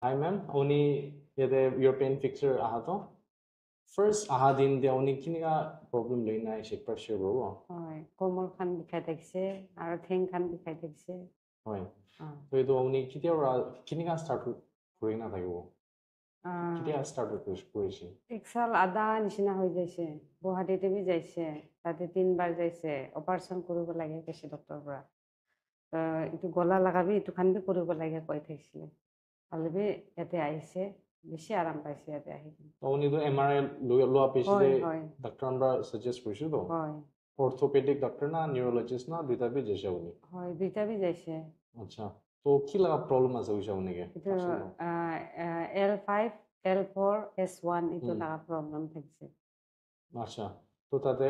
Hi ma'am, only the European fixer ahato. First ahadin the only kiniga problem lena is pressure bro. হয় কোমল খান বিষাই থাকিছে আৰু ঠেং খান বিষাই থাকিছে Hoy. So ito only kitia kiniga start kuri na thakibo. Kitia start kurishi. এক সাল আদা নিচিনা হৈ যাইছে গুৱাহাটীতে বি যাইছে তাতে 3 বাৰ যাইছে অপাৰেশ্যন কৰিব লাগে কৈছে ডক্টৰৰ পৰা এইটো গলা লগাবি এইটো খান বি কৰিব লাগে কৈ থাকিছিলে হ'লে বি ইয়াতে আহিছে বেছি আৰাম পাইছে ইয়াতে আহি Only the MRI lo হয় apishide হয় doctor আমরা suggest কৰিছো তো হয় orthopedic doctor na neurologist na দুইটা বি যাইছে উনি হয় দুইটা বি যাইছে আচ্ছা তো কি লাগা প্রবলেম আছে হইছে উনিকে এইটো L5 L4 S1 এইটো লাগা প্ৰব্লেম থাকিছে আচ্ছা তো তাতে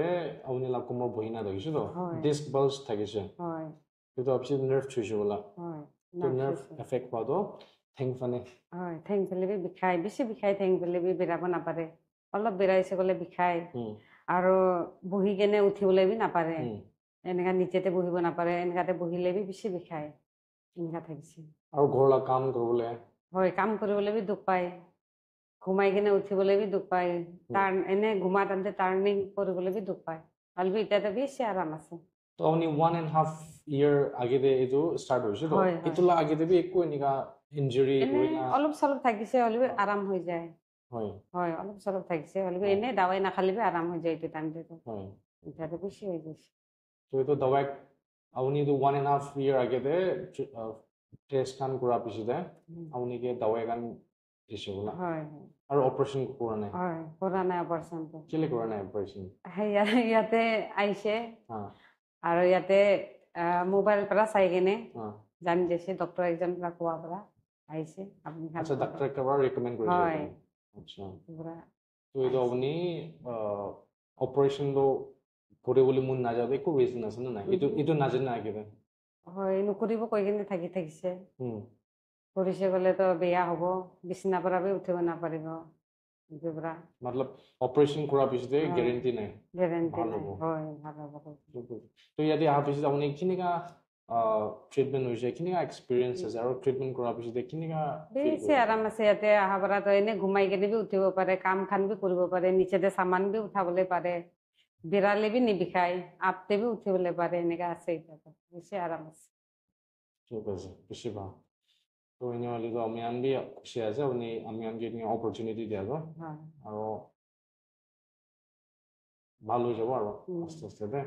উনি লাভ কোমর বহি না দেখিছো তো হয় ডিস্ক বালজ থাকিছে হয় কিন্তু আপছি নার্ভ ছুইছে বলা হয় তো নার্ভ এফেক্ট পাতো ঠেং ফানে হয় ঠেং পেলে বি বিষাই বেছি বিষাই ঠেং পেলে বি বেৰাব নাপাৰে অলপ বেৰাইছে গ'লে বিষাই আৰু বহি কেনে উঠিবলৈ বি নাপাৰে এনেকা নিচেতে বহিব নাপাৰে এনেকাতে বহিলে বি বেছি বিষাই এনেকা থাকিছে আৰু ঘৰলা কাম কৰিবলৈ হয় কাম কৰিবলৈ বি দুখ পায় ঘুমাই কিনে উঠিবলৈ বি দুখ পায় এনে ঘুমা তাতে টাৰ্ণিং কৰিবলৈ বি দুখ পায় হ'লে বি এতিয়াতে বেছি আৰাম আছে তো আপুনি 1.5 year আগেতে এইটো ষ্টাৰ্ট হৈছিল তো এইটোলা আগেতে বি একো এনেকা ইনজুৰি অলপ চলপ থাকিছে হ'লে বি আৰাম হৈ যায় হয় হয় অলপ চলপ থাকিছে হ'লে বি এনে দাৱাই নাখালে বি আৰাম হৈ যায় এইটো টাইমতে হয় এতিয়াতে বেছি হৈ গৈছে তো এইটো দাৱাই আপুনি এইটো 1.5 year আগেতে টেষ্ট কাম কৰাৰ পিছতে আপুনিকে দাৱাই কাম দিছে বোলা হয় আৰু অপাৰেশ্যন কৰা নাই হয় কৰা নাই অপাৰেশ্যনটো কেলে কৰা নাই অপাৰেশ্যন ইয়াতে আহিছে আৰু ইয়াতে মোবাইল পৰা চাই কিনে জানি দিছে ডক্টৰ একজন পৰা কোৱাৰ পৰা আহিছে আপুনি আচ্ছা ডক্টৰ একবাৰ ৰিকমেণ্ড কৰিছে হয় আচ্ছা তো এইটো আপুনি অপাৰেশ্যনটো কৰিবলৈ মন নাযাব একো ৰিজন আছে নে নাই এইটো নাজানে আগেতে হয় নকৰিব কৈ কিনে থাকিছে কৰিছে গ'লেতো বেয়া হ'ব বিচনাৰ পৰা বি উঠিব নাপাৰিব মতলব অপাৰেশ্যন কৰাৰ পিছতে গেৰেণ্টি নাই গেৰেণ্টি নাই হয় ভাল হ'ব তো ইয়াতে অহাৰ পিছত আপুনি কেনেকা ট্ৰিটমেণ্ট হৈছে কেনেকা এক্সপিৰিয়েঞ্চ আছে আৰু ট্ৰিটমেণ্ট কৰাৰ পিছতে কেনেকা বেছি আৰাম আছে ইয়াতে অহাৰ পৰা তো এনে ঘুমাই কেনে বি উঠিব পাৰে কাম খান বি কৰিব পাৰে নিচেতে চামান বি উঠাবলৈ পাৰে বিৰালে বি নিবিষাই আপতে বি উঠিবলৈ পাৰে এনেকা আছে এতিয়াতো বেছি আৰাম আছে ঠিক আছে বেছি ভাল তো এনেহ'লে তো আমি আনবি খুচি আছে আপুনি আমি আনকি অপৰচুনিটি দিয়া যাব আৰু ভাল হৈ যাব আৰু আস্তে আস্তে দে